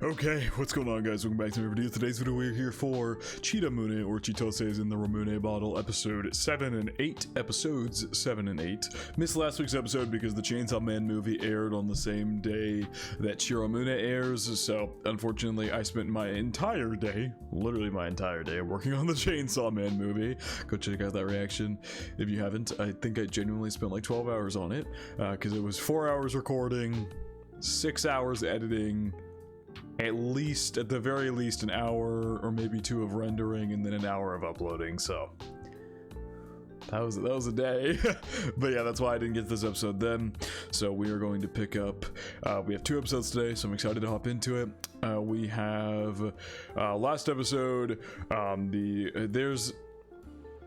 Okay, what's going on, guys? Welcome back to my video. Today's video, we're here for Ramune, or Chitose is in the Ramune bottle, episode 7 and 8. Episodes 7 and 8. Missed last week's episode because the Chainsaw Man movie aired on the same day that Ramune airs, so unfortunately I spent my entire day, literally my entire day, working on the Chainsaw Man movie. Go check out that reaction if you haven't. I think I genuinely spent like 12 hours on it, because it was 4 hours recording, 6 hours editing, at the very least an hour or maybe 2 of rendering, and then an hour of uploading. So that was a day. But yeah, that's why I didn't get this episode then. So we are going to pick up, we have 2 episodes today, so I'm excited to hop into it. We have last episode,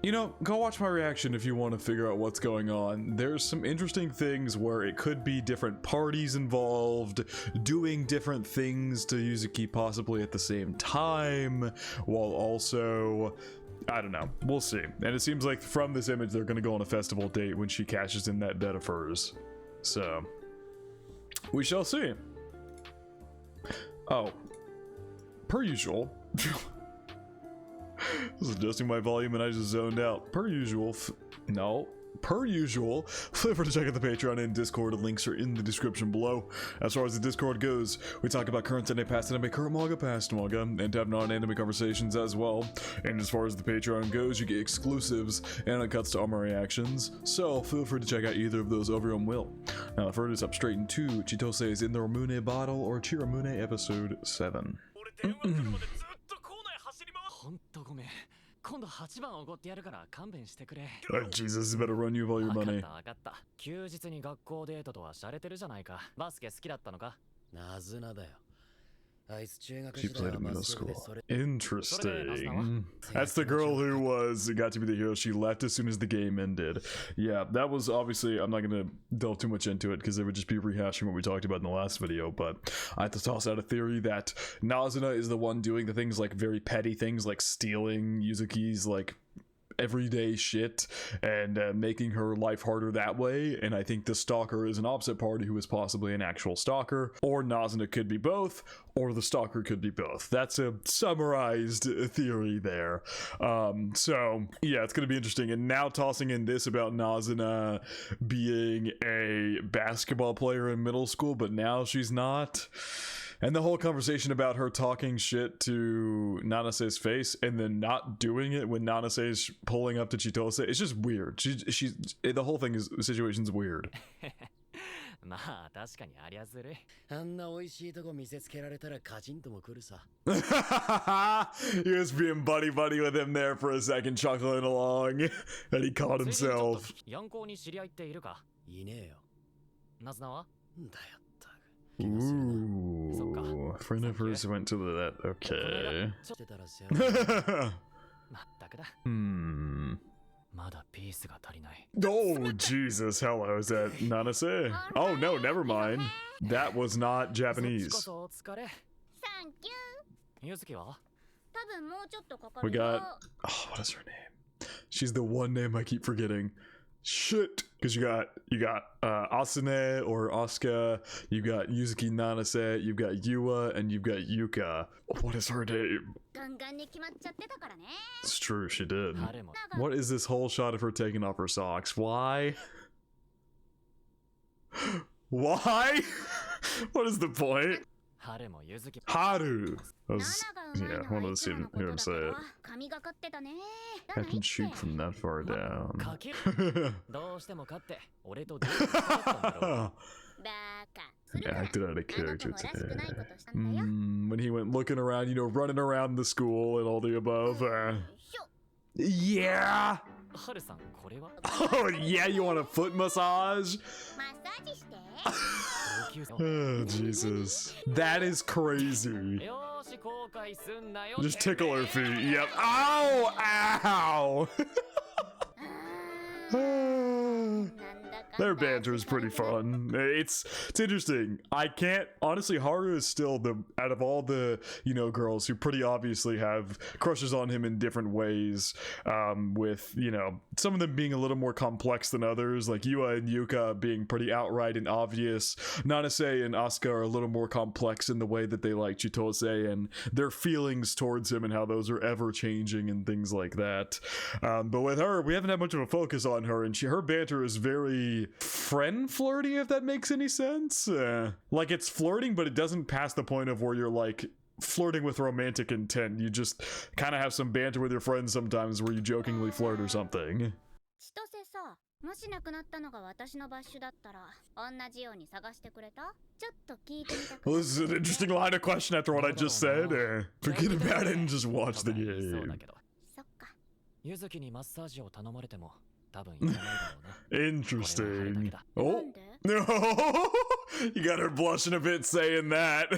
you know, go watch my reaction if you want to figure out what's going on. There's some interesting things where it could be different parties involved, doing different things to Yuzuki possibly at the same time, while also, I don't know, we'll see. And it seems like from this image they're gonna go on a festival date when she cashes in that bed of furs. So, we shall see. Oh, per usual. I was adjusting my volume and I just zoned out. Per usual, feel free to check out the Patreon and Discord. Links are in the description below. As far as the Discord goes, we talk about current anime, past anime, current manga, past manga, and have non-anime conversations as well. And as far as the Patreon goes, you get exclusives and uncuts to all my reactions, so feel free to check out either of those over your own will. Now the furthest up straight into Chitose is in the Ramune bottle, or Ramune episode 7. Oh, Jesus, better run you of all your money. She played at middle school. Interesting. That's the girl who got to be the hero. She left as soon as the game ended. Yeah, that was obviously, I'm not going to delve too much into it because it would just be rehashing what we talked about in the last video, but I have to toss out a theory that Nazuna is the one doing the things, like very petty things, like stealing Yuzuki's like everyday shit and making her life harder that way. And I think the stalker is an opposite party who is possibly an actual stalker, or Nazuna could be both, or the stalker could be both. That's a summarized theory there. So yeah, it's gonna be interesting. And now tossing in this about Nazuna being a basketball player in middle school, but now she's not. And the whole conversation about her talking shit to Nanase's face and then not doing it when Nanase's pulling up to Chitose, it's just weird. The whole situation's weird. He was being buddy-buddy with him there for a second, chuckling along, and he caught himself. Ooh, a friend of hers went to that. Okay. Oh, Jesus, hello, is that Nanase? Oh, no, never mind. That was not Japanese. We got... Oh, what is her name? She's the one name I keep forgetting. Shit, because you got Asune or Asuka, you got Yuzuki Nanase, you've got Yua, and you've got Yuka. What is her name? It's true, she did. What is this whole shot of her taking off her socks? Why? Why? What is the point? Haru! Yeah, I want to hear him say it. I can shoot from that far down. Acted out of character today. When he went looking around, you know, running around the school and all the above. Yeah! Oh yeah, you want a foot massage? Oh, Jesus. That is crazy. Just tickle her feet. Yep. Ow! Ow! Their banter is pretty fun. It's interesting. I can't honestly. Haru is still out of all the girls who pretty obviously have crushes on him in different ways. With some of them being a little more complex than others, like Yua and Yuka being pretty outright and obvious. Nanase and Asuka are a little more complex in the way that they like Chitose and their feelings towards him and how those are ever changing and things like that. But with her, we haven't had much of a focus on her, and her banter is very friend flirty, if that makes any sense. Like, it's flirting, but it doesn't pass the point of where you're like flirting with romantic intent. You just kind of have some banter with your friends sometimes where you jokingly flirt or something. もしなくなったのが私のバッシュだったら同じように探してくれた？ちょっと聞いてみたくな Well, this is an interesting line of question after what I just said. Forget about it and just watch the game. そっか。ゆずきにマッサージを頼まれても多分いらないだろうな。 Interesting. Oh. No! You got her blushing a bit saying that.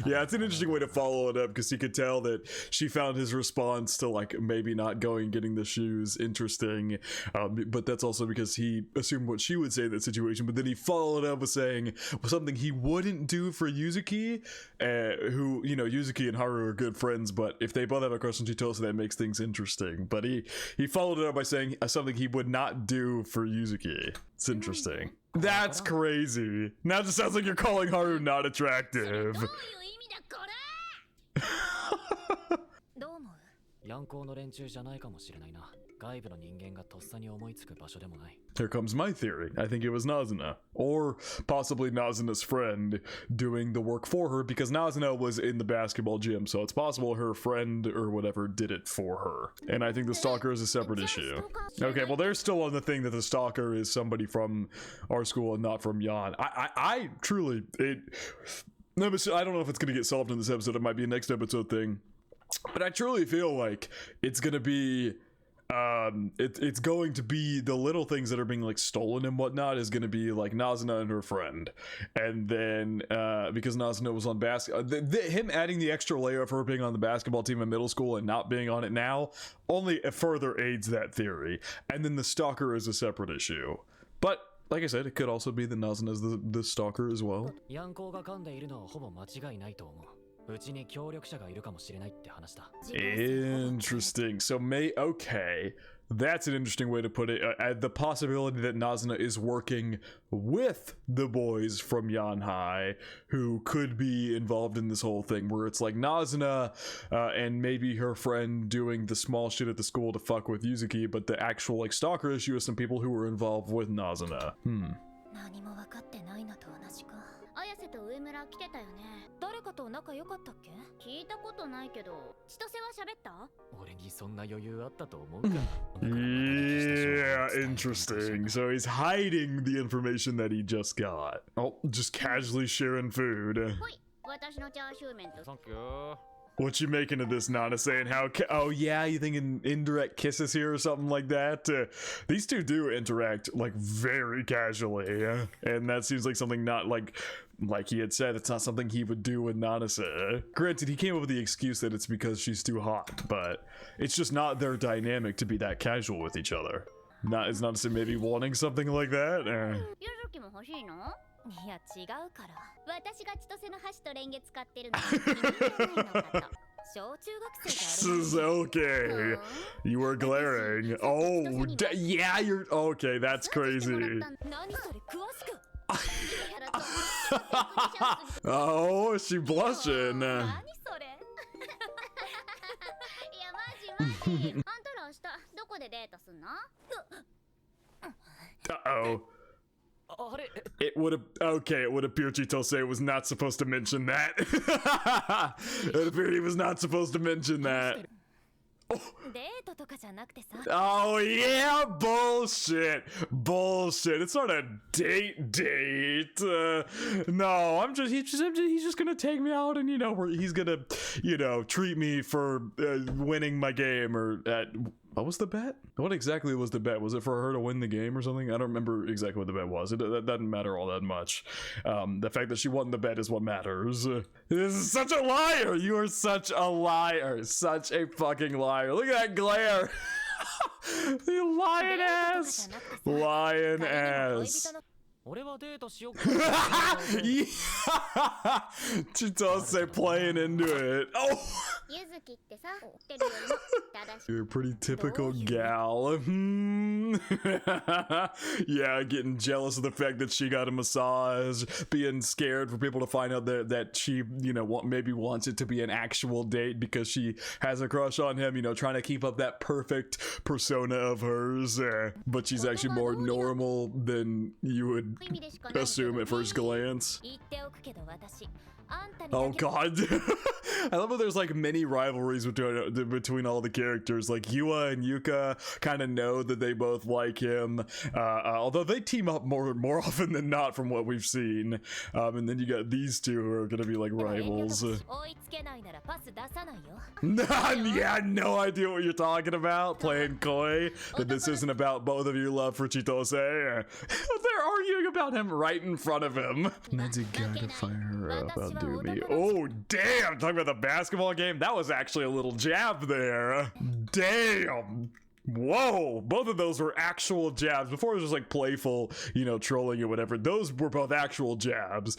Yeah, it's an interesting way to follow it up because you could tell that she found his response to like maybe not going getting the shoes interesting, but that's also because he assumed what she would say in that situation, but then he followed up with saying something he wouldn't do for Yuzuki, who, Yuzuki and Haru are good friends, but if they both have a crush on Chitose, that makes things interesting. But he followed it up by saying something he would not do for Yuzuki. It's interesting. That's crazy. Now it just sounds like you're calling Haru not attractive. ヤンコーの連中じゃないかもしれないな。外部の人間がとっさに思いつく場所でもない。 Here comes my theory. I think it was Nazuna, or possibly Nazuna's friend doing the work for her, because Nazuna was in the basketball gym, so it's possible her friend or whatever did it for her. And I think the stalker is a separate issue. Okay, well, they're still on the thing that the stalker is somebody from our school and not from Yan. I truly, I don't know if it's going to get solved in this episode. It might be a next episode thing. But I truly feel like it's gonna be it's going to be the little things that are being like stolen and whatnot is gonna be like Nazuna and her friend, and then because Nazuna was on him adding the extra layer of her being on the basketball team in middle school and not being on it now only further aids that theory, and then the stalker is a separate issue. But like I said, it could also be that Nazuna is the stalker as well. ヤンコーが噛んでいるのはほぼ間違いないと思う。 うちに協力者がいるかもしれないって話だ。 Interesting. So okay. That's an interesting way to put it. The possibility that Nazuna is working with the boys from Yanhai who could be involved in this whole thing, where it's like Nazuna and maybe her friend doing the small shit at the school to fuck with Yuzuki, but the actual like stalker issue is some people who were involved with Nazuna. 何も分かってないのと同じか。綾瀬と上村来てたよね。誰かと仲良かったっけ？聞いたことないけど、千歳は喋った？俺にそんな余裕あったと思うか。Yeah, interesting. So he's hiding the information that he just got. Oh, just casually sharing food. ほい、私のチャーシュー麺と。Thank you. What you making of this, Nana? Saying how? Oh yeah, you thinking indirect kisses here or something like that? These two do interact like very casually, and that seems like something not like he had said. It's not something he would do with Nanase. Granted, he came up with the excuse that it's because she's too hot, but it's just not their dynamic to be that casual with each other. Is Nanase maybe wanting something like that? いや違うから。私が千歳の箸とレンゲ使ってるのに君じゃないのかと。小中学生 This is okay. You were glaring. Oh, yeah, you're okay. That's crazy. Oh, is she blushing? 何それ？いやマジ。あんたら明日どこでデートすんの？ Uh-oh. It would appear Chitose was not supposed to mention that. It appeared he was not supposed to mention that. Oh yeah, bullshit. It's not a date. No, he's just gonna take me out and he's gonna treat me for winning my game or what was the bet? What exactly was the bet? Was it for her to win the game or something? I don't remember exactly what the bet was. That doesn't matter all that much. The fact that she won the bet is what matters. This is such a liar. You are such a liar. Such a fucking liar. Look at that glare. The lioness! Lioness! 俺はデートしようか Yeah! Chitose playing into it. Oh! ゆずきってさ、言ってるよりも正しい。 You're a pretty typical gal. Yeah, getting jealous of the fact that she got a massage, being scared for people to find out that she, you know, maybe wants it to be an actual date because she has a crush on him, you know, trying to keep up that perfect persona of hers. But she's actually more normal than you would assume at first glance. 言っておくけど私、あんたに Oh だけ god. I love how there's like many rivalries between all the characters. Like Yua and Yuka kind of know that they both like him, although they team up more often than not from what we've seen. And then you got these two who are gonna be like rivals. 追いつけないならパス出さないよ。 Yeah, no idea what you're talking about. Playing coy. That this isn't about both of your love for Chitose. They're arguing about him right in front of him. That's a guy to fire her up. I'll do me. Oh, damn. Talking about the basketball game. That was actually a little jab there. Damn. Whoa, both of those were actual jabs. Before it was just like playful, you know, trolling or whatever. Those were both actual jabs.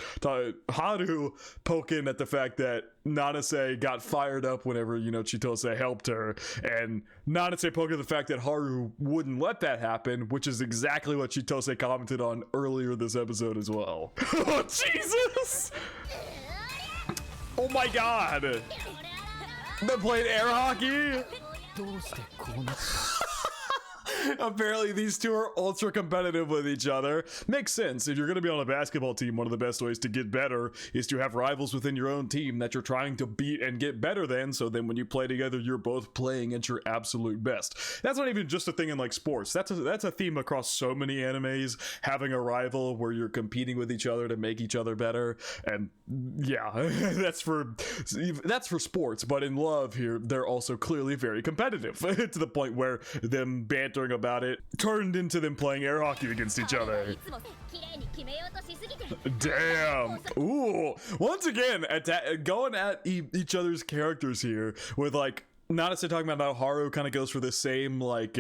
Haru poking at the fact that Nanase got fired up whenever, you know, Chitose helped her, and Nanase poking at the fact that Haru wouldn't let that happen, which is exactly what Chitose commented on earlier this episode as well. Oh, Jesus! Oh my god! They're playing air hockey? どうしてこうなった Apparently these two are ultra competitive with each other. Makes sense. If you're going to be on a basketball team, one of the best ways to get better is to have rivals within your own team that you're trying to beat and get better than, so then when you play together, you're both playing at your absolute best. That's not even just a thing in like sports. That's a theme across so many animes, having a rival where you're competing with each other to make each other better. And yeah, that's for sports, but in love here, they're also clearly very competitive to the point where them bantering about it turned into them playing air hockey against each other. Damn. Ooh. Once again, going at each other's characters here with like Nanase talking about how Haru kind of goes for the same like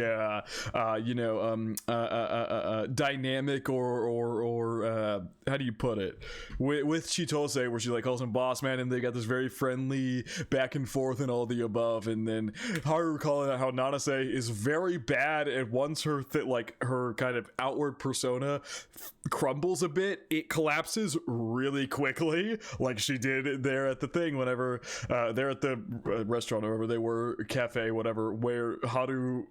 dynamic or how do you put it with Chitose, where she like calls him boss man, and they got this very friendly back and forth and all the above, and then Haru calling out how Nanase is very bad, and once her her kind of outward persona crumbles a bit, it collapses really quickly, like she did there at the thing whenever they're at the restaurant or wherever they were, cafe, whatever, where Haru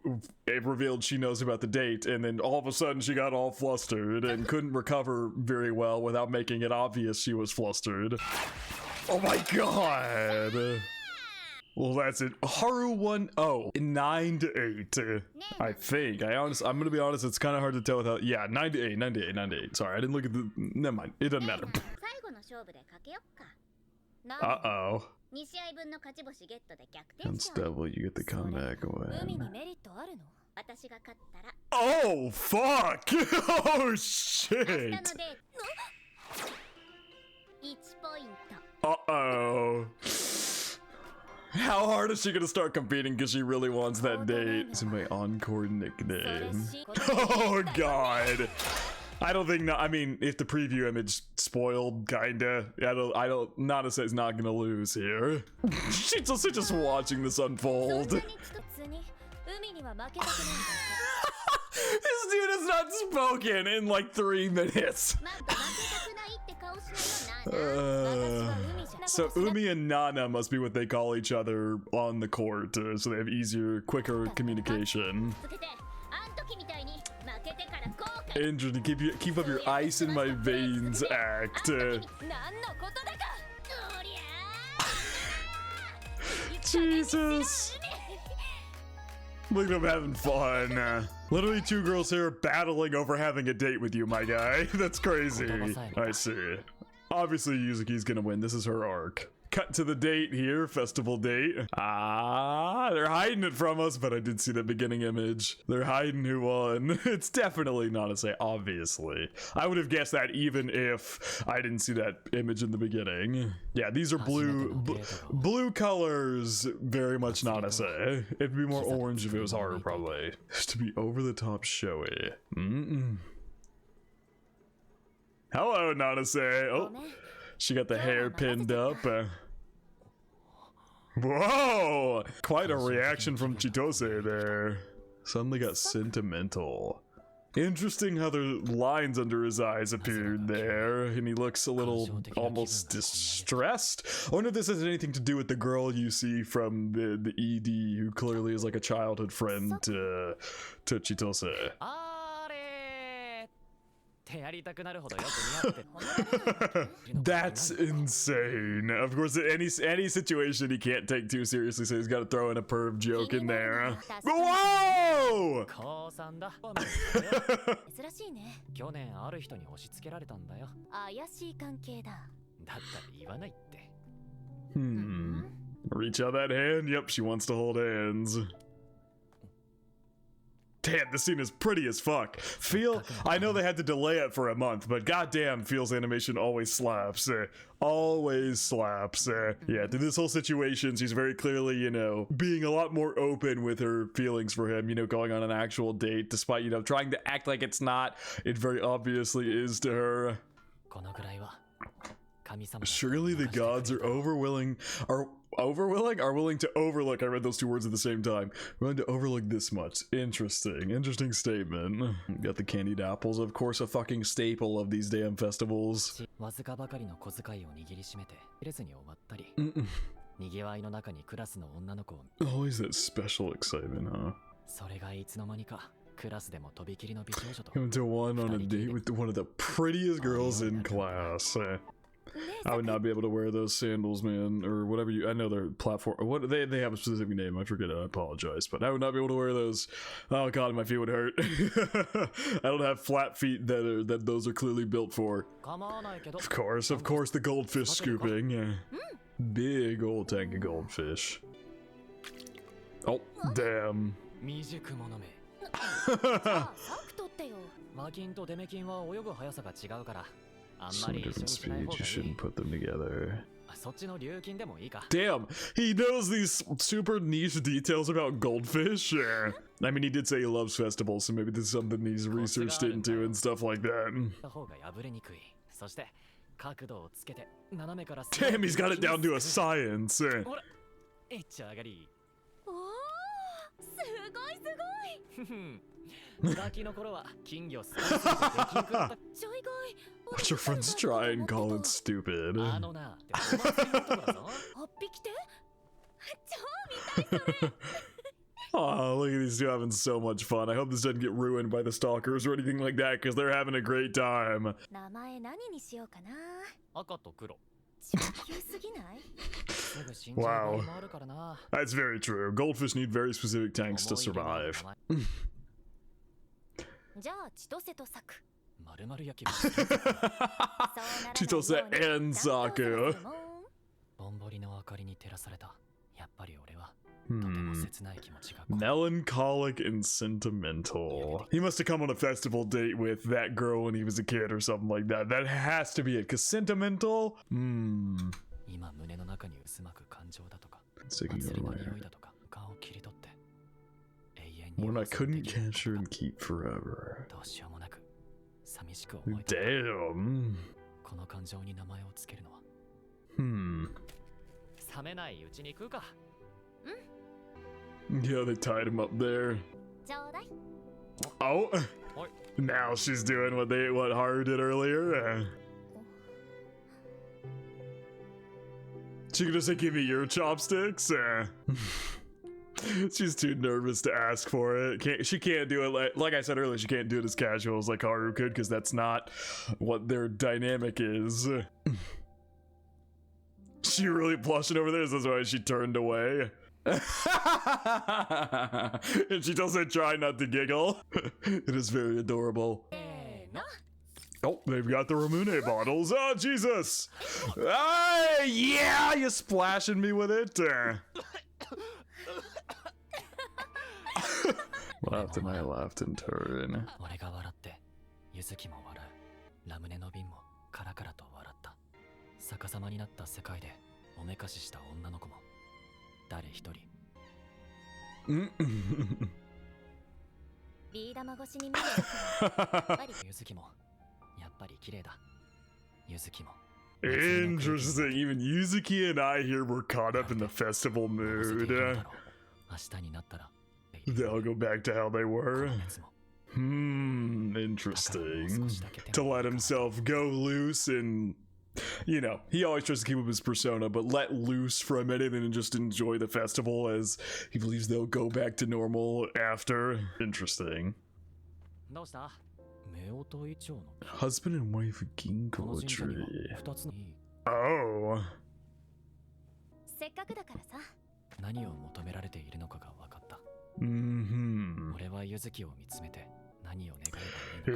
revealed she knows about the date, and then all of a sudden she got all flustered and couldn't recover very well without making it obvious she was flustered. Oh my god. Well, that's it. Haru won. Oh, 9-8. I think. I'm gonna be honest. It's kind of hard to tell without. Yeah, 9-8. Sorry, I didn't look at the. Never mind. It doesn't matter. Uh-oh. That's double. You get the comeback away. Oh, fuck! Oh, shit! Uh-oh. How hard is she gonna start competing because she really wants that date? It's my encore nickname. Oh, God. I don't think, I mean, if the preview image spoiled, kinda, I don't, Nanase is not gonna lose here. She's just watching this unfold. This dude has not spoken in like 3 minutes. So Umi and Nana must be what they call each other on the court, so they have easier, quicker communication. Interesting. Keep up your ice in my veins act. Jesus. Look at them having fun. Literally 2 girls here battling over having a date with you, my guy. That's crazy. I see. Obviously, Yuzuki's gonna win. This is her arc. Cut to the date here, festival date. Ah, they're hiding it from us, but I did see the beginning image. They're hiding who won. It's definitely Nanase, obviously. I would have guessed that even if I didn't see that image in the beginning. Yeah, these are blue colors, very much Nanase. It'd be more orange if it was harder, probably. To be over the top showy. Hello, Nanase. Oh, she got the hair pinned up. Whoa! Quite a reaction from Chitose there. Suddenly got sentimental. Interesting how the lines under his eyes appeared there, and he looks a little almost distressed. I wonder if this has anything to do with the girl you see from the ED, who clearly is like a childhood friend to Chitose. That's insane. Of course, any situation he can't take too seriously, so he's got to throw in a perv joke in there. Whoa! Reach out that hand. Yep, she wants to hold hands. Damn, this scene is pretty as fuck. I know they had to delay it for a month, but goddamn, Feel's animation always slaps. Always slaps. Yeah, through this whole situation, she's very clearly, you know, being a lot more open with her feelings for him, you know, going on an actual date, despite, you know, trying to act like it's not. It very obviously is to her. Surely the gods are willing to overlook. I read those two words at the same time. Willing to overlook this much. Interesting statement. Got the candied apples, of course, a fucking staple of these damn festivals. Always that special excitement, huh? Going to one on a date with one of the prettiest girls in class. I would not be able to wear those sandals, man, or whatever you. I know they're platform. What they have a specific name. I forget it. I apologize, but I would not be able to wear those. Oh god, my feet would hurt. I don't have flat feet that those are clearly built for. Of course, the goldfish scooping. Yeah. Big old tank of goldfish. Oh damn. Some different speeds, you shouldn't put them together. Damn, he knows these super niche details about goldfish. I mean, he did say he loves festivals, so maybe this is something he's researched into and stuff like that. Damn, he's got it down to a science. Watch your friends try and call it stupid. Oh, look at these two having so much fun. I hope this doesn't get ruined by the stalkers or anything like that, because they're having a great time. Wow. That's very true. Goldfish need very specific tanks to survive. Chitose and Saku. Melancholic and sentimental. He must have come on a festival date with that girl when he was a kid or something like that. That has to be it, because sentimental? Sticking over there. One I couldn't capture and keep forever. Damn. Yeah, they tied him up there. Oh, now she's doing what Haru did earlier. She gonna say, "Give me your chopsticks." She's too nervous to ask for it. She can't do it like I said earlier. She can't do it as casual as like Haru could, because that's not what their dynamic is. She really blushing over there. That's why she turned away. And she doesn't try not to giggle. It is very adorable. Oh, they've got the Ramune bottles. Oh, Jesus. Ah, yeah, you splashing me with it. Laughed and I laughed in turn. 俺が笑ってゆずきも笑う。ラムネの瓶もカラカラと笑った。逆さまになった世界でおめかしした女の子も誰一人。ビー玉越しに見るやっぱりゆずきもやっぱり綺麗だ。ゆずきも。 Interesting. Even Yuzuki and I here were caught up in the festival mood. 明日になったら They'll go back to how they were. Interesting. To let himself go loose and, you know, he always tries to keep up his persona, but let loose from anything and just enjoy the festival as he believes they'll go back to normal after. Interesting. どうした？夫婦一丁の Husband and wife 銀この行神社には tree. 二つのいい。 Oh. せっかくだからさ。何を求められているのかが分かった。 俺はゆずきを見つめて何を願えばい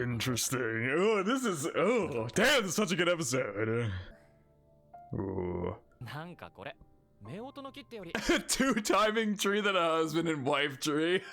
いのか。 Interesting. Oh, this is. Oh, damn, this is such a good episode. Ooh. なんかこれ、夫婦の木ってより Two timing tree than a husband and wife tree.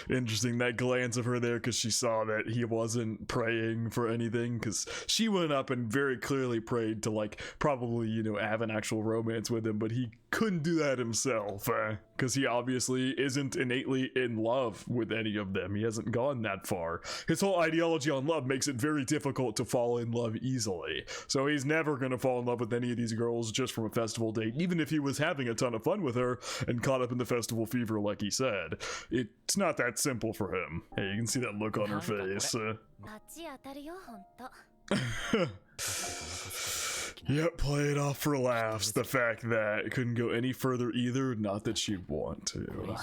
Interesting, that glance of her there because she saw that he wasn't praying for anything, because she went up and very clearly prayed to, like, probably, you know, have an actual romance with him, but he couldn't do that himself because he obviously isn't innately in love with any of them. He hasn't gone that far. His whole ideology on love makes it very difficult to fall in love easily, so he's never gonna fall in love with any of these girls just from a festival date, even if he was having a ton of fun with her and caught up in the festival fever like he said. It's not that simple for him. Hey, you can see that look on her face. バチ当たるよほんと。 Yep, play it off for laughs. The fact that it couldn't go any further either, not that she'd want to.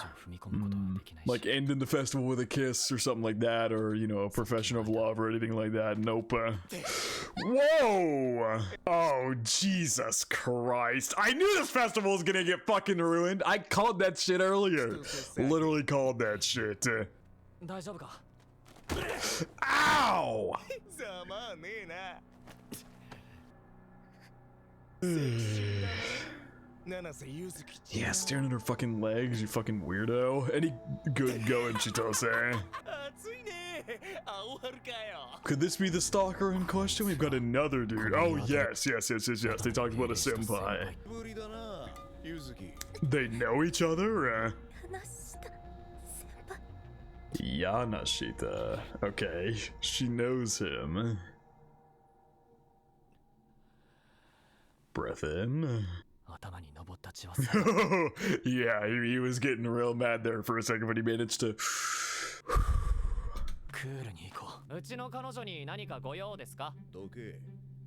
Like ending the festival with a kiss or something like that, or, you know, a profession of love or anything like that. Nope. Whoa! Oh, Jesus Christ. I knew this festival was gonna get fucking ruined. I called that shit earlier. Literally called that shit. 大丈夫か？ Ow! Yeah, staring at her fucking legs, you fucking weirdo. Any good going, Chitose? Could this be the stalker in question? We've got another dude. Oh, yes. They talked about a senpai. They know each other? Yanashita. Okay, she knows him. Breath in. Yeah, he was getting real mad there for a second, but he managed to. クールに行こう。うちの彼女に何かご用ですか？どけ。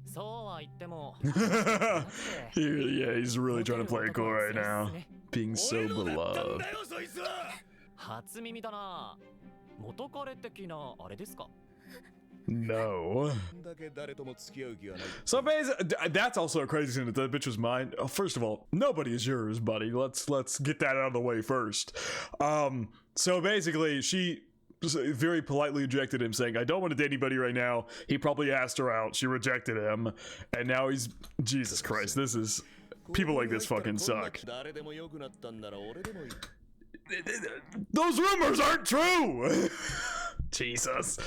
そうは言っても。Yeah, he's really trying to play it cool right now. Being so beloved. 初耳だな。元彼的なあれですか？ No. So basically, that's also a crazy thing that that bitch was mine. First of all, nobody is yours, buddy. Let's get that out of the way first. So basically, she very politely rejected him, saying, "I don't want to date anybody right now." He probably asked her out. She rejected him, and now he's Jesus Christ. This is people like this fucking suck. Those rumors aren't true. Jesus.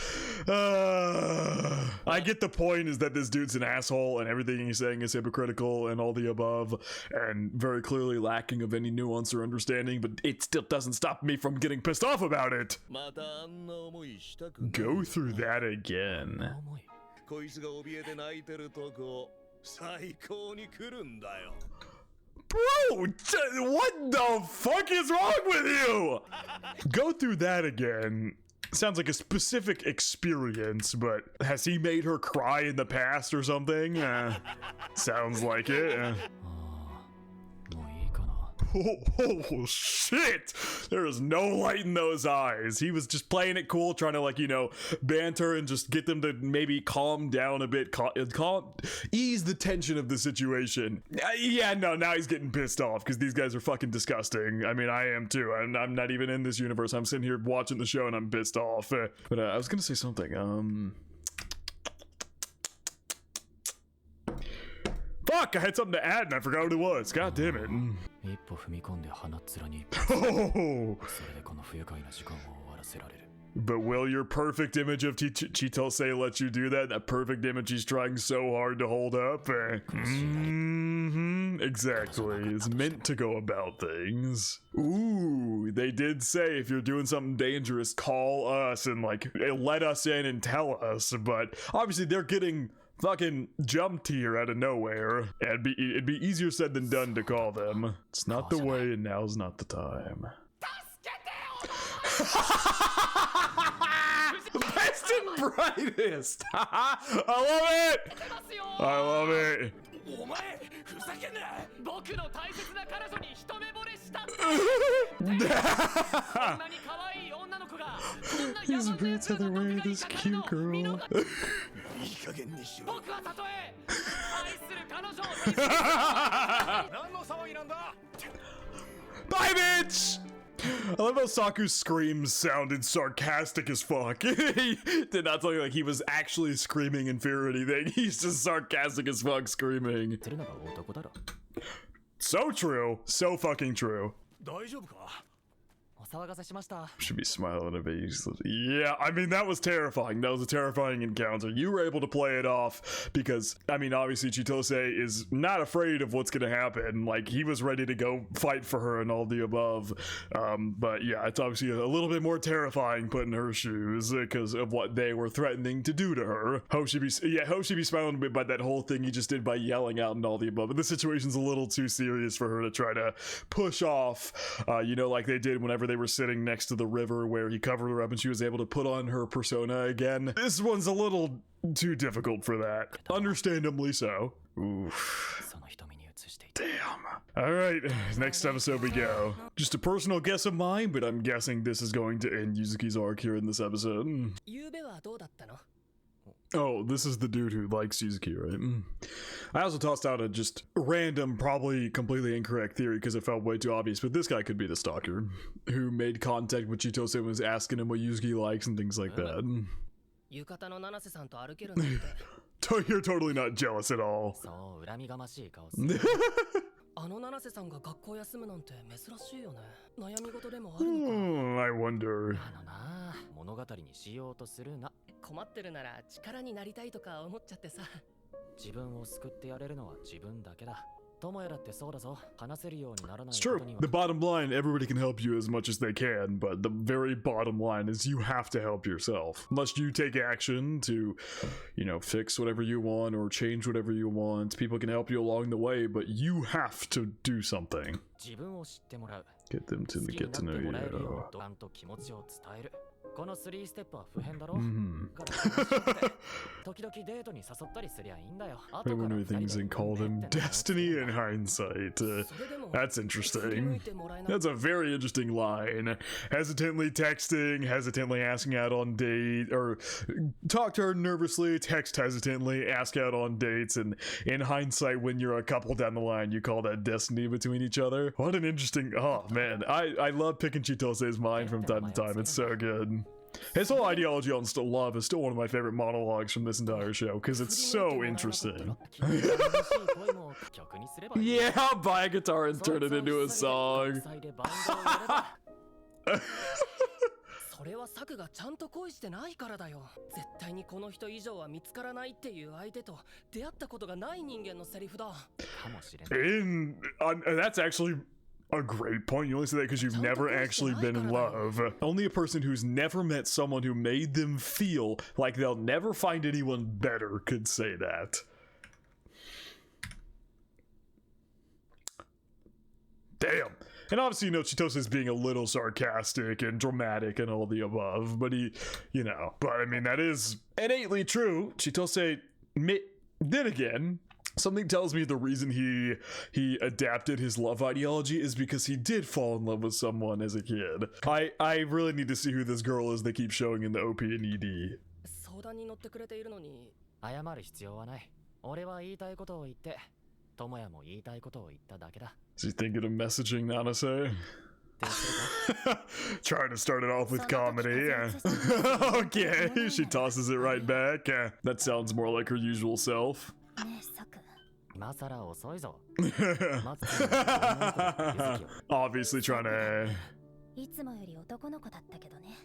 I get the point is that this dude's an asshole and everything he's saying is hypocritical and all the above and very clearly lacking of any nuance or understanding, but it still doesn't stop me from getting pissed off about it. Go through that again. Bro, what the fuck is wrong with you? Go through that again. Sounds like a specific experience, but has he made her cry in the past or something? Sounds like it. Oh, shit! There is no light in those eyes. He was just playing it cool, trying to, like, you know, banter and just get them to maybe calm down a bit, ease the tension of the situation. Yeah, no, now he's getting pissed off because these guys are fucking disgusting. I mean, I am too. I'm not even in this universe. I'm sitting here watching the show and I'm pissed off. But I was gonna say something. fuck! I had something to add and I forgot what it was. God damn it. 一歩踏み込んで鼻っ面に Oh! それでこの不愉快な時間を終わらせられる But will your perfect image of Chitose let you do that? That perfect image he's trying so hard to hold up? Exactly. It's meant to go about things. Ooh, they did say if you're doing something dangerous, call us and like let us in and tell us. But obviously they're getting fucking jumped here out of nowhere. It'd be easier said than done to call them. It's not the way and now's not the time. Best and brightest! I love it! I love it! These brutes are the way this cute girl. Bye, bitch! I love how Saku's screams sounded sarcastic as fuck. He did not sound like he was actually screaming in fear or anything. He's just sarcastic as fuck screaming. So true. So fucking true. Should be smiling a bit. Yeah, I mean, that was terrifying. That was a terrifying encounter. You were able to play it off because, I mean, obviously Chitose is not afraid of what's going to happen. Like, he was ready to go fight for her and all the above. But yeah, it's obviously a little bit more terrifying put in her shoes because of what they were threatening to do to her. Hope she'd be smiling a bit by that whole thing he just did by yelling out and all the above. But the situation's a little too serious for her to try to push off, you know, like they did whenever they were sitting next to the river where he covered her up and she was able to put on her persona again. This one's a little too difficult for that. Understandably so. Oof. Damn. Alright, next episode we go. Just a personal guess of mine, but I'm guessing this is going to end Yuzuki's arc here in this episode. Oh, this is the dude who likes Yuzuki, right? I also tossed out a just random, probably completely incorrect theory because it felt way too obvious, but this guy could be the stalker who made contact with Chitose and was asking him what Yuzuki likes and things like that. You're totally not jealous at all. I wonder. 困ってるなら力になりたいとか思っちゃってさ。自分を救ってやれるのは自分だけだ。友也だってそうだぞ。話せるようにならない It's true. The bottom line, everybody can help you as much as they can, but the very bottom line is you have to help yourself. Unless you take action to, you know, fix whatever you want or change whatever you want. People can help you along the way, but you have to do something. Get them to get to know you. この3ステップは不変だろ。時々デートに誘ったりすりゃいいんだよ。 Remember new things and call them destiny in hindsight. That's interesting. That's a very interesting line. Hesitantly texting, hesitantly asking out on date, or talk to her nervously, text hesitantly, ask out on dates, and in hindsight, when you're a couple down the line, you call that destiny between each other. What an interesting. Oh man, I love picking Chitose's mind from time to time. It's so good. His whole ideology on love is still one of my favorite monologues from this entire show because it's so interesting. Yeah, buy a guitar and turn it into a song. それはサクがちゃんと恋してないからだよ。絶対にこの人以上は見つからないっていう相手と出会ったことがない人間のセリフだ。That's actually a great point. You only say that because you've never actually been in love. Only a person who's never met someone who made them feel like they'll never find anyone better could say that. Damn. And obviously, you know, Chitose is being a little sarcastic and dramatic and all the above, but he, you know, but I mean, that is innately true. Chitose, then again, something tells me the reason he adapted his love ideology is because he did fall in love with someone as a kid. I really need to see who this girl is they keep showing in the OP and ED. 相談に乗ってくれているのに。謝る必要はない。俺は言いたいことを言って、友也も言いたいことを言っただけだ。Is he thinking of messaging Nanase? Trying to start it off with comedy. Okay, she tosses it right back. That sounds more like her usual self. 今更遅いぞ。 Obviously trying to... いつもより男の子だったけどね。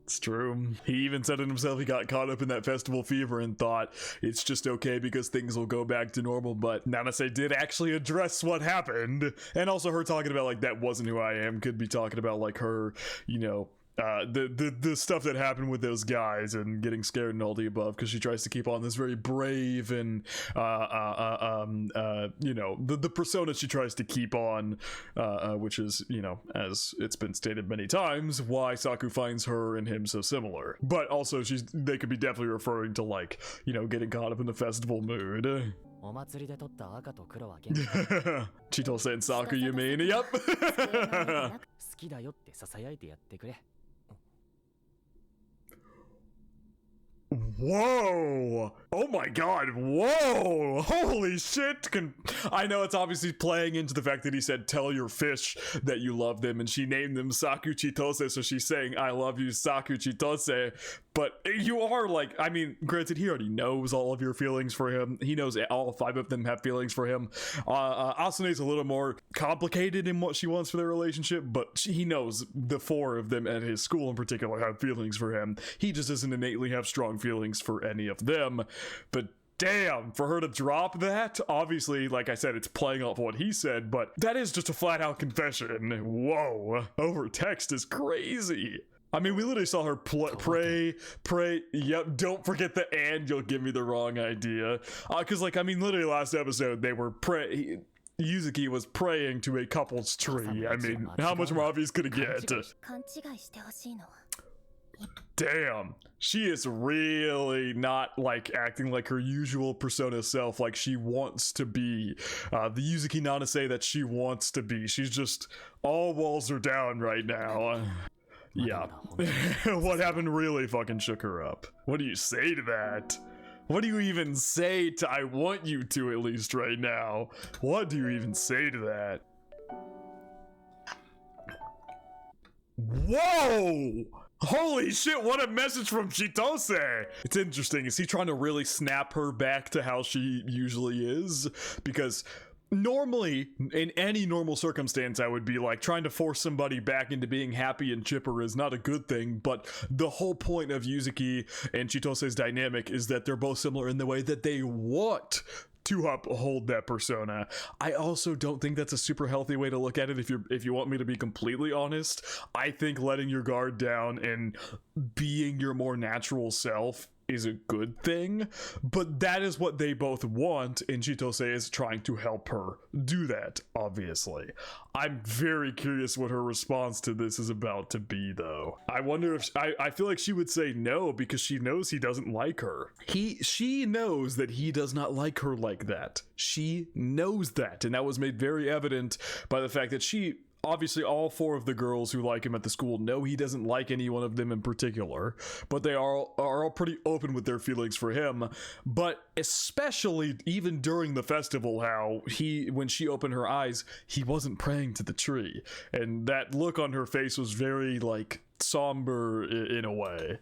It's true. He even said it himself, he got caught up in that festival fever and thought it's just okay because things will go back to normal, but Nanase did actually address what happened. And also her talking about like that wasn't who I am could be talking about like her, you know, the stuff that happened with those guys and getting scared and all the above, because she tries to keep on this very brave and you know, the persona she tries to keep on, which is, you know, as it's been stated many times, why Saku finds her and him so similar. But also they could be definitely referring to like, you know, getting caught up in the festival mood. お祭りで取った赤と黒は Chitose and Saku, you mean? Yep. 好きだよって囁いてやってくれ。 Whoa! Oh my god, whoa! Holy shit! I know it's obviously playing into the fact that he said, tell your fish that you love them, and she named them Saku Chitose, so she's saying, I love you, Saku Chitose. But you are like, I mean, granted, he already knows all of your feelings for him. He knows all 5 of them have feelings for him. Asune's a little more complicated in what she wants for their relationship, but he knows the 4 of them at his school in particular have feelings for him. He just doesn't innately have strong feelings for any of them. But damn, for her to drop that, obviously, like I said, it's playing off what he said, but that is just a flat out confession. Whoa, over text is crazy. I mean, we literally saw her pray, yep, don't forget the and, you'll give me the wrong idea. Because, like, I mean, literally last episode, they were Yuzuki was praying to a couple's tree. I mean, how much more obvious could it get? Damn, she is really not like acting like her usual persona self, like she wants to be the Yuzuki Nanase that she wants to be. She's just, all walls are down right now. Yeah. What happened really fucking shook her up. What do you say to that? What do you even say to I want you to, at least right now? What do you even say to that? Whoa! Holy shit, what a message from Chitose! It's interesting, is he trying to really snap her back to how she usually is? Because normally, in any normal circumstance, I would be like, trying to force somebody back into being happy and chipper is not a good thing, but the whole point of Yuzuki and Chitose's dynamic is that they're both similar in the way that they want to uphold that persona. I also don't think that's a super healthy way to look at it. If you want me to be completely honest, I think letting your guard down and being your more natural self is a good thing, but that is what they both want, and Chitose is trying to help her do that, obviously. I'm very curious what her response to this is about to be, though. I wonder if I feel like she would say no, because she knows he doesn't like her. She knows that he does not like her like that. She knows that, and that was made very evident by the fact that obviously, all 4 of the girls who like him at the school know he doesn't like any one of them in particular, but they are all pretty open with their feelings for him. But especially even during the festival, how when she opened her eyes, he wasn't praying to the tree. And that look on her face was very, like, somber in a way.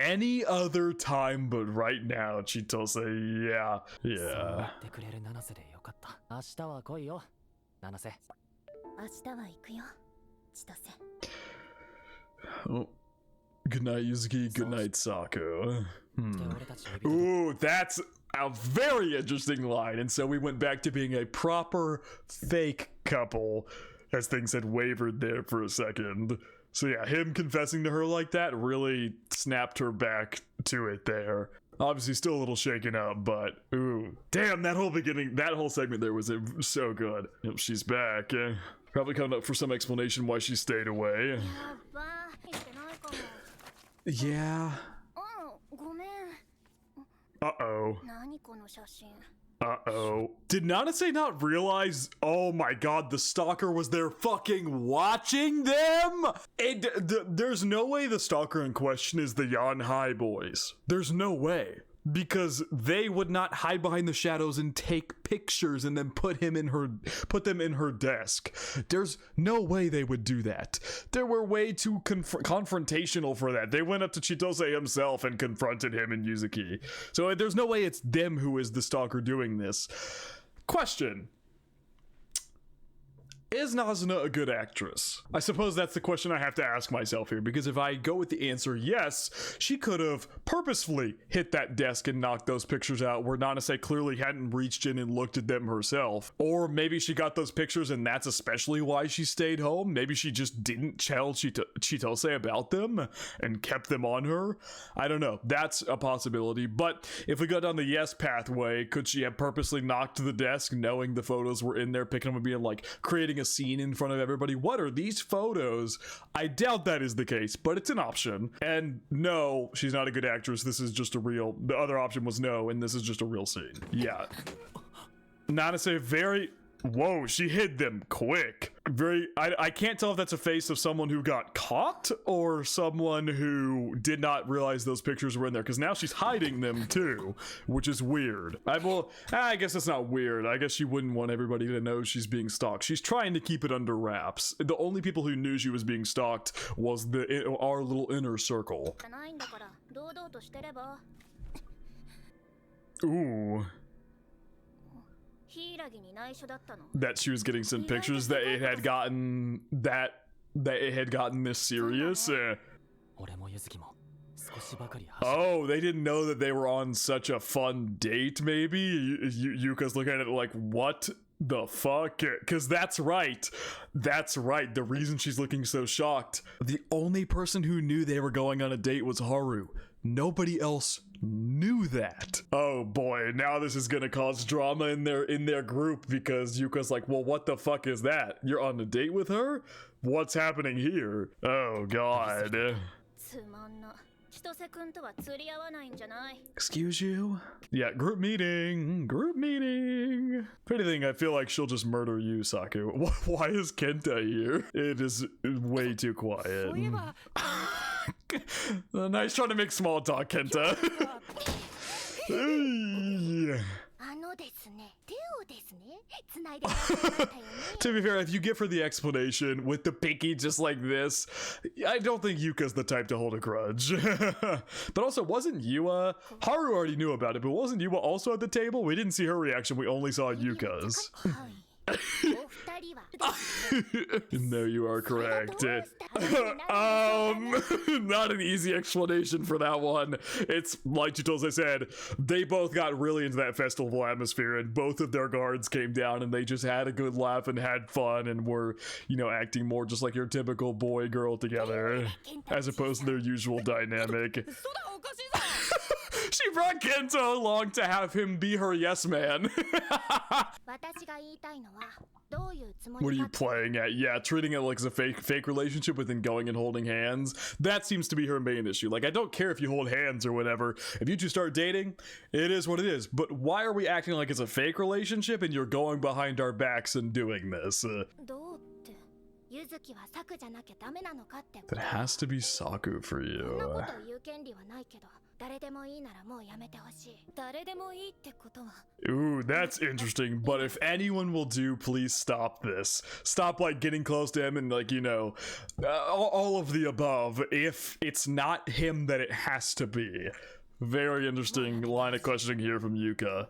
Any other time but right now, Chitose, yeah. 明日は来いよ、七瀬。明日は行くよ、千歳。 Oh. Good night, Yuzuki. Good night, Saku. Ooh, that's a very interesting line. And so we went back to being a proper fake couple, as things had wavered there for a second. So yeah, him confessing to her like that really snapped her back to it there. Obviously still a little shaken up, but ooh, damn, that whole segment there was so good. Yep, she's back. Probably coming up for some explanation why she stayed away. Yeah. Uh-oh. Uh-oh. Did Nanase not realize, oh my god, the stalker was there fucking watching them? There's no way the stalker in question is the Yanhai boys. There's no way. because they would not hide behind the shadows and take pictures and then put them in her desk. There's no way they would do that. They were way too confrontational for that. They went up to Chitose himself and confronted him and Yuzuki. So there's no way it's them who is the stalker doing this. Question. Is Nazuna a good actress? I suppose that's the question I have to ask myself here, because if I go with the answer yes, she could have purposefully hit that desk and knocked those pictures out where Nanase clearly hadn't reached in and looked at them herself. Or maybe she got those pictures and that's especially why she stayed home. Maybe she just didn't tell Chitose about them and kept them on her. I don't know. That's a possibility. But if we go down the yes pathway, could she have purposely knocked the desk knowing the photos were in there, picking them and being like, creating a scene in front of everybody? What are these photos? I doubt that is the case, but it's an option. And no, she's not a good actress. This is just a real, the other option was no, and this is just a real scene. Yeah. Nanase very, whoa, she hid them quick. Very, I can't tell if that's a face of someone who got caught or someone who did not realize those pictures were in there, because now she's hiding them too, which is weird. I guess that's not weird. I guess she wouldn't want everybody to know she's being stalked. She's trying to keep it under wraps. The only people who knew she was being stalked was our little inner circle. Ooh. That she was getting some pictures that it had gotten this serious. Oh, they didn't know that they were on such a fun date, maybe? Yuka's looking at it like, what the fuck? Because that's right. That's right. The reason she's looking so shocked. The only person who knew they were going on a date was Haru. Nobody else knew that. Oh boy, now this is gonna cause drama in their group, because Yuka's like, well, what the fuck is that? You're on a date with her? What's happening here? Oh god. Excuse you? Yeah, group meeting. If anything, I feel like she'll just murder you, Saku. Why is Kenta here? It is way too quiet. Nice trying to make small talk, Kenta. To be fair, if you give her the explanation with the pinky just like this, I don't think Yuka's the type to hold a grudge. But also, wasn't Yua? Haru already knew about it, but wasn't Yua also at the table? We didn't see her reaction, we only saw Yuka's. No, you are correct. Not an easy explanation for that one. It's like Chitose said, they both got really into that festival atmosphere, and both of their guards came down and they just had a good laugh and had fun and were, you know, acting more just like your typical boy girl together, as opposed to their usual dynamic. She brought Kento along to have him be her yes man. What are you playing at? Yeah, treating it like it's a fake relationship within going and holding hands. That seems to be her main issue. Like, I don't care if you hold hands or whatever. If you two start dating, it is what it is. But why are we acting like it's a fake relationship and you're going behind our backs and doing this? That has to be Saku for you. Ooh, that's interesting. But if anyone will do, please stop this. Stop, like, getting close to him and, like, you know, all of the above. If it's not him, then it has to be. Very interesting line of questioning here from Yuka.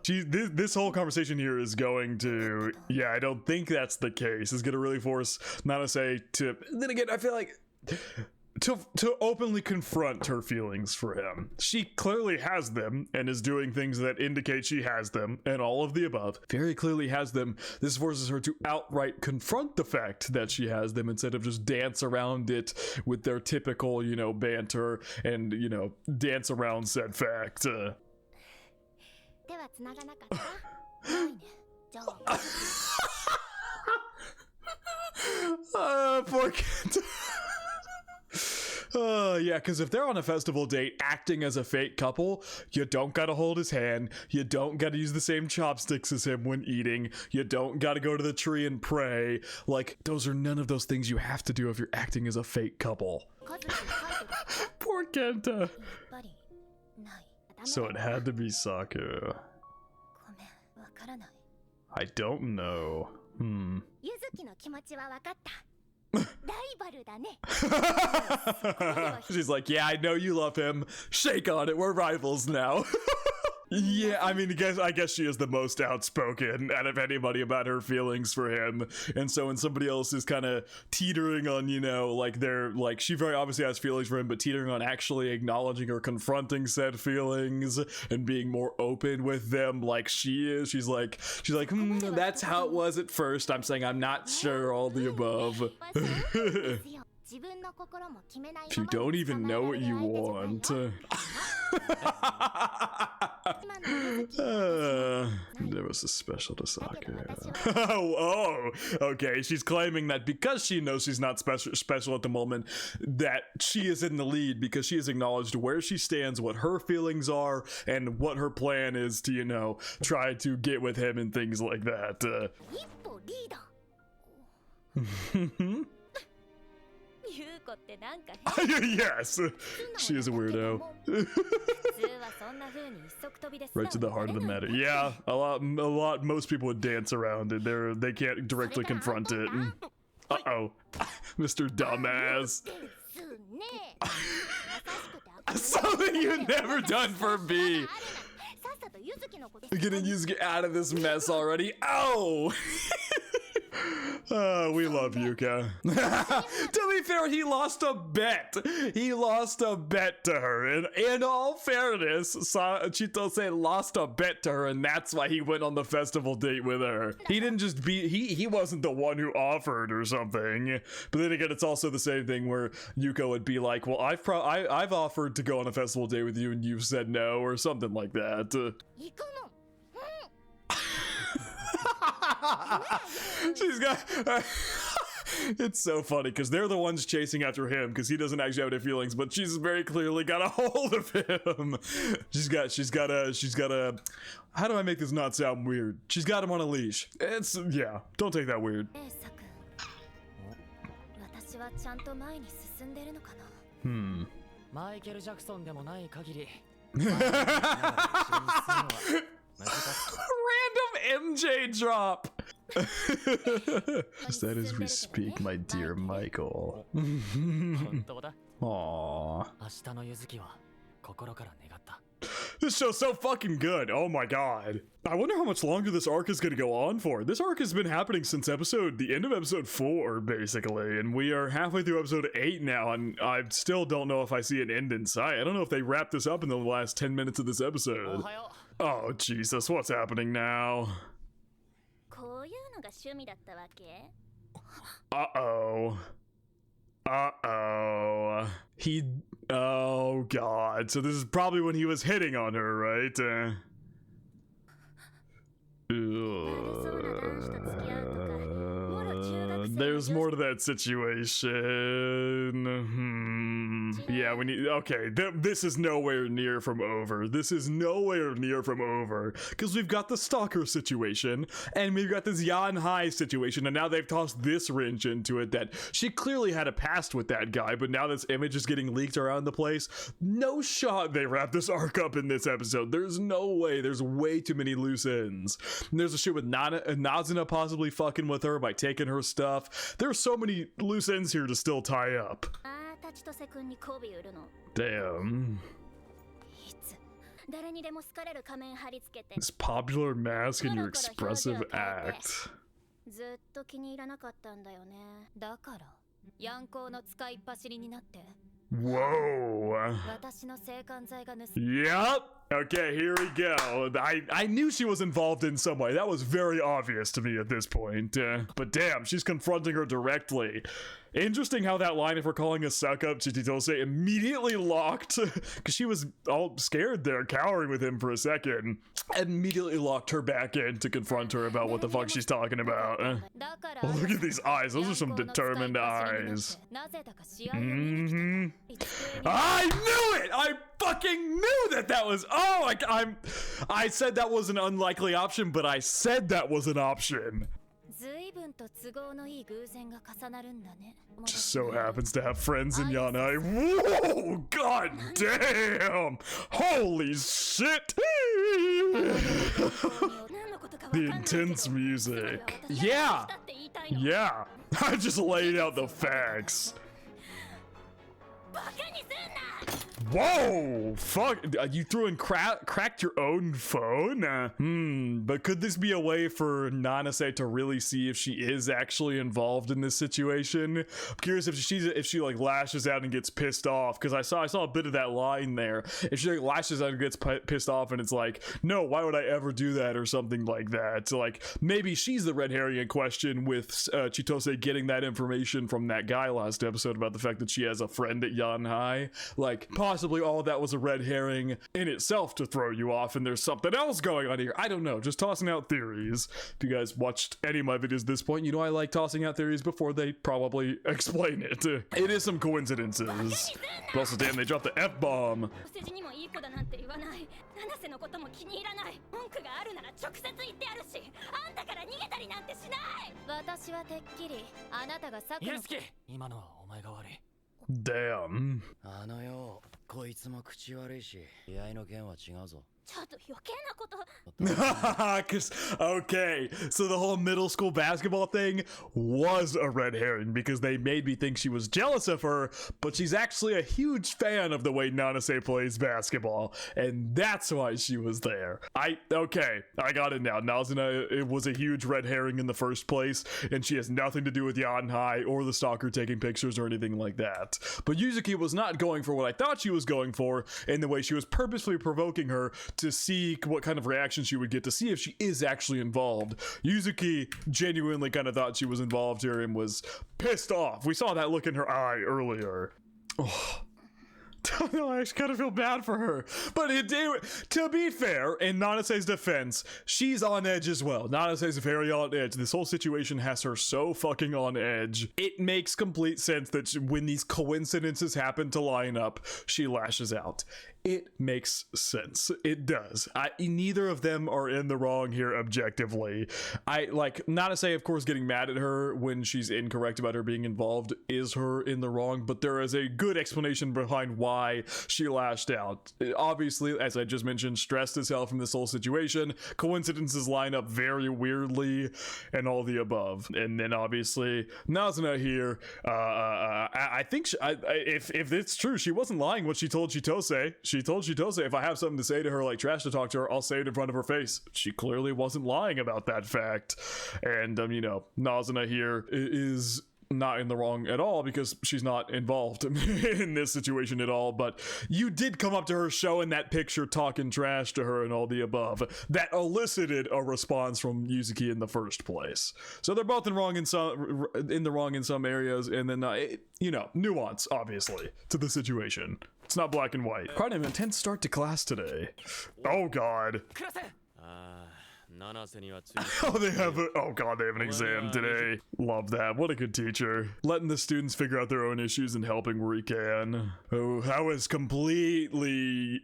This whole conversation here is going to, yeah, I don't think that's the case. It's going to really force Nanase to, then again, I feel like, to openly confront her feelings for him. She clearly has them and is doing things that indicate she has them, and all of the above. Very clearly has them. This forces her to outright confront the fact that she has them instead of just dance around it with their typical, you know, banter and, you know, dance around said fact. Poor kid. Yeah, because if they're on a festival date acting as a fake couple, you don't gotta hold his hand, you don't gotta use the same chopsticks as him when eating, you don't gotta go to the tree and pray. Like, those are none of those things you have to do if you're acting as a fake couple. Poor Kenta. So it had to be Saku. I don't know. She's like, yeah, I know you love him. Shake on it, we're rivals now. Yeah, I mean, I guess she is the most outspoken out of anybody about her feelings for him. And so when somebody else is kind of teetering on, you know, like they're like, she very obviously has feelings for him, but teetering on actually acknowledging or confronting said feelings and being more open with them like she is. She's like, that's how it was at first. I'm saying I'm not sure, all the above. If you don't even know what you want. There was a special to Saku. Oh, okay. She's claiming that because she knows she's not special at the moment, that she is in the lead because she has acknowledged where she stands, what her feelings are, and what her plan is to, you know, try to get with him and things like that. Yes, she is a weirdo. Right to the heart of the matter. Yeah, a lot. Most people would dance around it. They can't directly confront it. Uh-oh, Mr. Dumbass. Something you've never done for me. You're getting Yusuke out of this mess already. Oh. We love Yuka. To be fair, he lost a bet. He lost a bet to her. And in all fairness, Chitose lost a bet to her, and that's why he went on the festival date with her. He didn't just he wasn't the one who offered or something. But then again, it's also the same thing where Yuka would be like, well, I've offered to go on a festival date with you and you've said no, or something like that. She's got it's so funny because they're the ones chasing after him because he doesn't actually have any feelings, but she's very clearly got a hold of him. She's got a how do I make this not sound weird? She's got him on a leash. It's, yeah, don't take that weird. Random MJ drop. Just that as we speak, my dear Michael. Aww. This show's so fucking good. Oh my god. I wonder how much longer this arc is going to go on for. This arc has been happening since the end of episode 4, basically. And we are halfway through episode 8 now, and I still don't know if I see an end in sight. I don't know if they wrapped this up in the last 10 minutes of this episode. Oh, Jesus, what's happening now? Uh-oh. Uh-oh. Oh, God. So this is probably when he was hitting on her, right? There's more to that situation. Yeah, we need. Okay, this is nowhere near from over. This is nowhere near from over because we've got the stalker situation and we've got this Yan Hai situation, and now they've tossed this wrench into it that she clearly had a past with that guy, but now this image is getting leaked around the place. No shot they wrap this arc up in this episode. There's no way. There's way too many loose ends. And there's a shit with Nazuna possibly fucking with her by taking her stuff. There's so many loose ends here to still tie up. Damn. This popular mask and your expressive act. Whoa. Yep. Okay, here we go. I knew she was involved in some way. That was very obvious to me at this point. But damn, she's confronting her directly. Interesting how that line, if we're calling a suck up, Chitose immediately locked, because she was all scared there, cowering with him for a second, and immediately locked her back in to confront her about what the fuck she's talking about. Oh, look at these eyes. Those are some determined eyes. I knew it! I fucking knew that was... Oh, I said that was an unlikely option, but I said that was an option. Just so happens to have friends in Yanai. Whoa! God damn! Holy shit! The intense music. Yeah! Yeah! I just laid out the facts. Whoa! Fuck! You threw and cracked your own phone? But could this be a way for Nanase to really see if she is actually involved in this situation? I'm curious if she like lashes out and gets pissed off, because I saw a bit of that line there. If she like lashes out and gets pissed off and it's like, no, why would I ever do that, or something like that. So like maybe she's the red herring in question, with Chitose getting that information from that guy last episode about the fact that she has a friend at Yanhai. Like possibly all of that was a red herring in itself to throw you off, and there's something else going on here. I don't know, just tossing out theories. If you guys watched any of my videos at this point, you know I like tossing out theories before they probably explain it. It is some coincidences. But also, damn, they dropped the F-bomb. Damn. こいつも口悪いし、居合の件は違うぞ。 Cause okay, so the whole middle school basketball thing was a red herring, because they made me think she was jealous of her, but she's actually a huge fan of the way Nanase plays basketball, and that's why she was there. Okay, I got it now. Nazuna, it was a huge red herring in the first place, and she has nothing to do with Yanhai or the stalker taking pictures or anything like that. But Yuzuki was not going for what I thought she was going for, in the way she was purposefully provoking her to see what kind of reaction she would get, to see if she is actually involved. Yuzuki genuinely kind of thought she was involved here and was pissed off. We saw that look in her eye earlier. Oh. No, I actually kind of feel bad for her. But to be fair, in Nanase's defense, she's on edge as well. Nanase's very on edge. This whole situation has her so fucking on edge. It makes complete sense that when these coincidences happen to line up, she lashes out. It makes sense. It does. Neither of them are in the wrong here objectively. Nanase, of course, getting mad at her when she's incorrect about her being involved is her in the wrong, but there is a good explanation behind why she lashed out. Obviously, as I just mentioned, stressed as hell from this whole situation. Coincidences line up very weirdly, and all the above. And then obviously, Nazuna here, I think if it's true, she wasn't lying when she told Chitose. She told Chitose, if I have something to say to her, like trash to talk to her, I'll say it in front of her face. She clearly wasn't lying about that fact. And, you know, Nazuna here is not in the wrong at all, because she's not involved in this situation at all. But you did come up to her showing that picture, talking trash to her and all the above, that elicited a response from Yuzuki in the first place. So they're both in the wrong in some areas, and then you know, nuance obviously to the situation. It's not black and white. Quite an intense start to class today. Oh god. They have an exam today. Love that. What a good teacher. Letting the students figure out their own issues and helping where he can. Oh, how is completely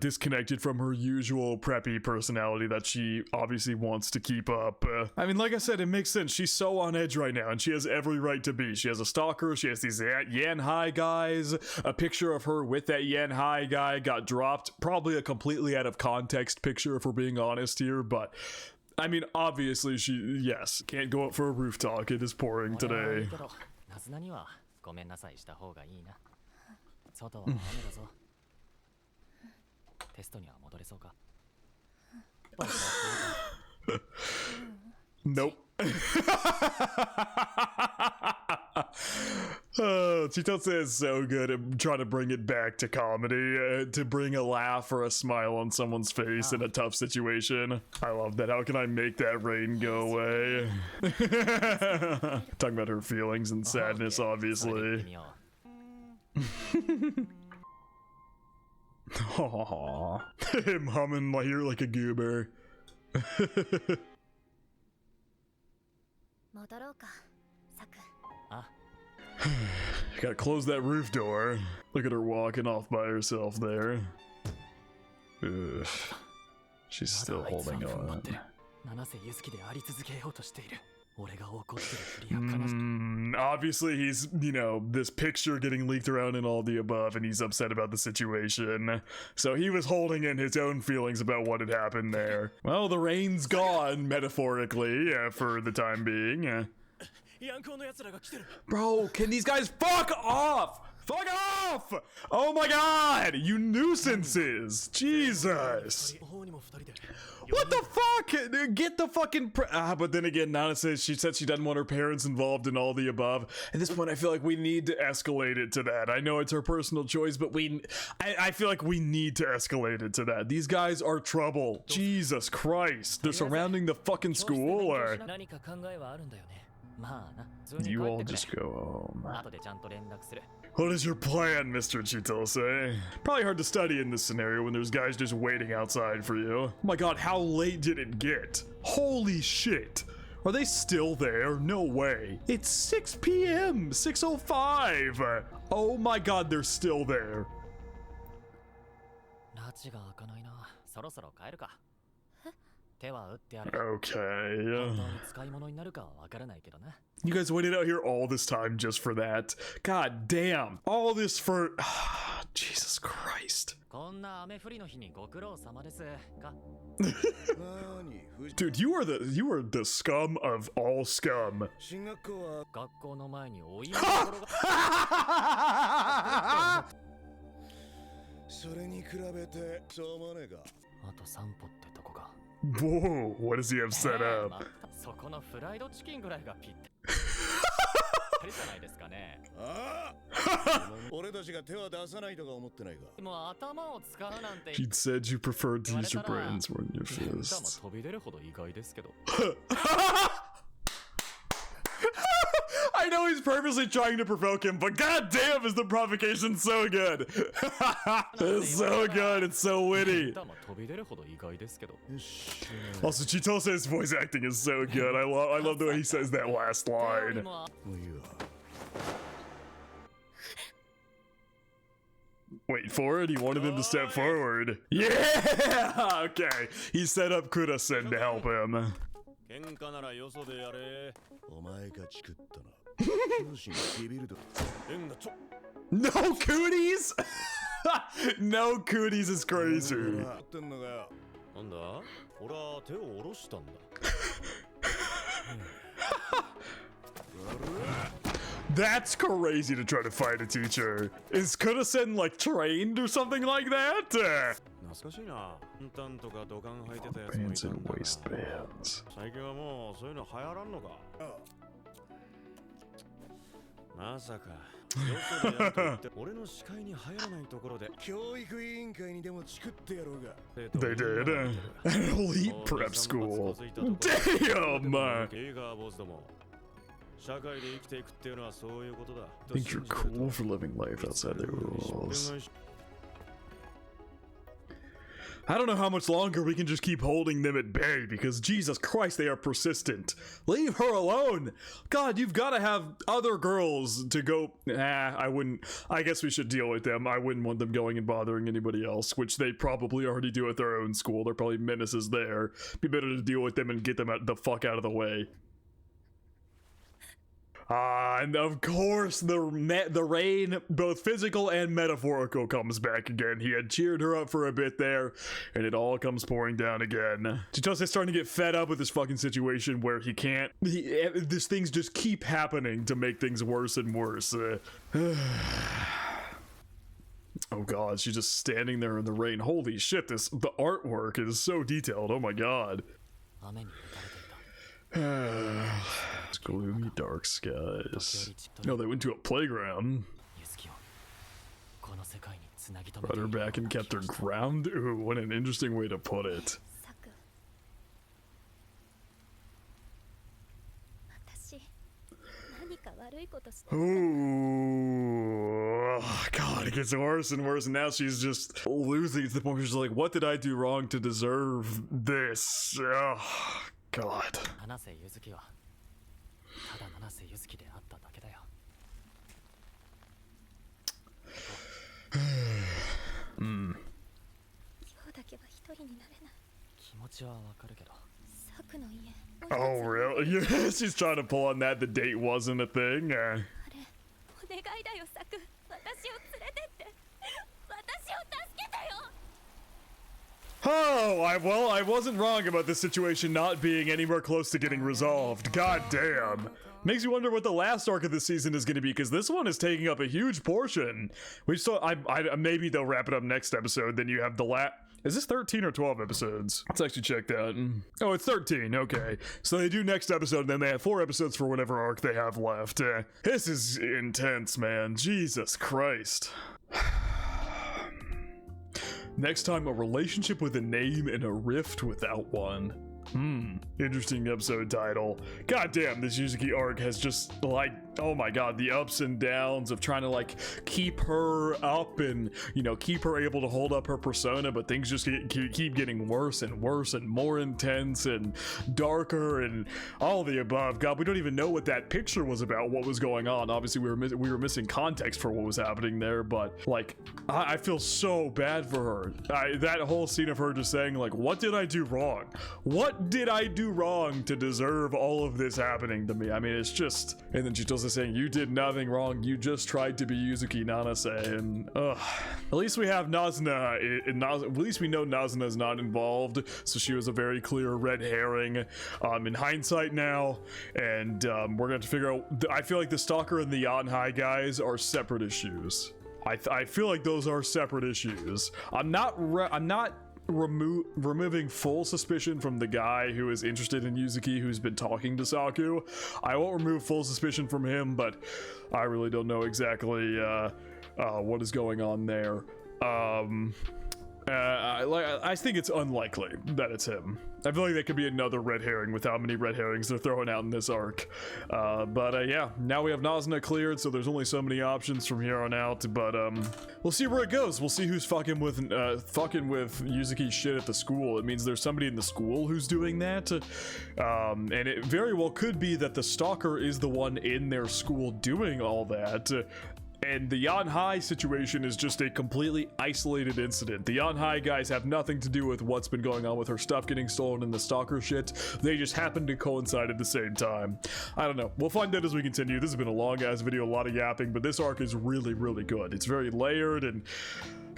disconnected from her usual preppy personality that she obviously wants to keep up. I mean, like I said, it makes sense. She's so on edge right now, and she has every right to be. She has a stalker. She has these Yanhai guys. A picture of her with that Yanhai guy got dropped. Probably a completely out of context picture, if we're being honest here, but I mean, obviously yes, can't go up for a roof talk. It is pouring today. Nope. Chitose is so good at trying to bring it back to comedy, to bring a laugh or a smile on someone's face in a tough situation. I love that. How can I make that rain go away? Talking about her feelings and sadness, obviously. Aww. Him humming here like a goober. Gotta close that roof door. Look at her walking off by herself there. Ugh. She's still holding on. 七瀬ゆずきであり続けようとしている。Obviously, he's, you know, this picture getting leaked around and all the above, and he's upset about the situation. So he was holding in his own feelings about what had happened there. Well, the rain's gone, metaphorically, for the time being. Bro, can these guys fuck off? Fuck off! Oh my god! You nuisances! Jesus! What the fuck? Get the fucking but then again, Nana says she said she doesn't want her parents involved in all the above. At this point, I feel like we need to escalate it to that. I know it's her personal choice, but I feel like we need to escalate it to that. These guys are trouble. Jesus Christ. They're surrounding the fucking school. You all just go home. What is your plan, Mr. Chitose? Probably hard to study in this scenario when there's guys just waiting outside for you. Oh my god, how late did it get? Holy shit. Are they still there? No way. It's 6 p.m. 6:05. Oh my god, they're still there. Okay. You guys waited out here all this time just for that? God damn. All this for... Jesus Christ. Dude, you are the scum of all scum. Whoa, what does he have set up? She said you preferred to use your brains more than your fists. I know he's purposely trying to provoke him, but goddamn is the provocation so good. It's so good, it's so witty. Also, Chitose's voice acting is so good. I love the way he says that last line. Wait for it, he wanted him to step forward. Yeah! Okay, he set up Kuda-sen to help him. No cooties? No cooties is crazy. That's crazy to try to fight a teacher. Is Kuda-sen like trained or something like that? Bands and waistbands. They did. An elite prep school. Damn! Think you're cool for living life outside the rules. I don't know how much longer we can just keep holding them at bay because Jesus Christ, they are persistent. Leave her alone. God, you've got to have other girls to go. I guess we should deal with them. I wouldn't want them going and bothering anybody else, which they probably already do at their own school. They're probably menaces there. Be better to deal with them and get them the fuck out of the way. And of course, the rain, both physical and metaphorical, comes back again. He had cheered her up for a bit there, and it all comes pouring down again. Chitose's starting to get fed up with this fucking situation where he can't... these things just keep happening to make things worse and worse. Oh god, she's just standing there in the rain. Holy shit, the artwork is so detailed. Oh my god. It's gloomy, dark skies. No, they went to a playground. Brought her back and kept her ground? Ooh, what an interesting way to put it. Ooh, God, it gets worse and worse, and now she's just losing to the point where she's like, what did I do wrong to deserve this? Oh, God. Oh, really? Yeah, she's trying to pull on that the date wasn't a thing. お願いだよサク、私を連れてって私を助けてよ。 Oh, well, I wasn't wrong about this situation not being anywhere close to getting resolved. God damn. Makes you wonder what the last arc of this season is going to be, because this one is taking up a huge portion. We still, maybe they'll wrap it up next episode. Then you have the is this 13 or 12 episodes? Let's actually check that. Oh, it's 13. Okay. So they do next episode, and then they have 4 episodes for whatever arc they have left. This is intense, man. Jesus Christ. Next time, a relationship with a name and a rift without one. Interesting episode title. God damn, this Yuzuki arc has just, like, oh my god, the ups and downs of trying to, like, keep her up and, you know, keep her able to hold up her persona, but things just keep getting worse and worse and more intense and darker and all the above. God, we don't even know what that picture was about, what was going on. Obviously, we were missing context for what was happening there, but, like, I feel so bad for her. That whole scene of her just saying, like, what did I do wrong? What did I do wrong to deserve all of this happening to me? I mean, it's just... And then Chitose saying, you did nothing wrong, you just tried to be Yuzuki Nanase, and ugh. At least we have Nazuna, at least we know Nazuna's not involved, so she was a very clear red herring in hindsight now, and we're going to figure out... I feel like the Stalker and the Yanhai guys are separate issues. I feel like those are separate issues. I'm not removing full suspicion from the guy who is interested in Yuzuki, who's been talking to Saku. I won't remove full suspicion from him, but I really don't know exactly what is going on there. I think it's unlikely that it's him. I feel like that could be another red herring with how many red herrings they're throwing out in this arc. But yeah, now we have Nazuna cleared, so there's only so many options from here on out. But we'll see where it goes. We'll see who's fucking with Yuzuki's shit at the school. It means there's somebody in the school who's doing that, and it very well could be that the Stalker is the one in their school doing all that. And the Yanhai situation is just a completely isolated incident. The Yanhai guys have nothing to do with what's been going on with her stuff getting stolen and the Stalker shit. They just happen to coincide at the same time. I don't know. We'll find out as we continue. This has been a long-ass video, a lot of yapping, but this arc is really, really good. It's very layered, and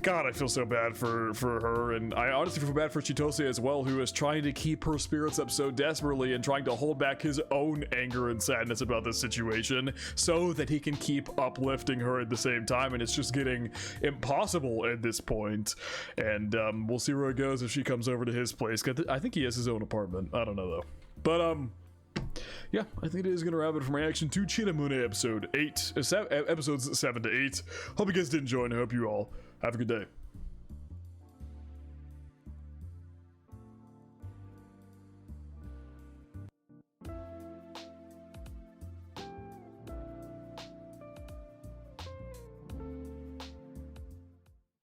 God, I feel so bad for her, and I honestly feel bad for Chitose as well, who is trying to keep her spirits up so desperately and trying to hold back his own anger and sadness about this situation so that he can keep uplifting her at the same time, and it's just getting impossible at this point. And we'll see where it goes if she comes over to his place. I think he has his own apartment. I don't know though. But yeah, I think it is going to wrap it from reaction to Chiramune episodes 7 to 8. Hope you guys did enjoy, and I hope you all have a good day.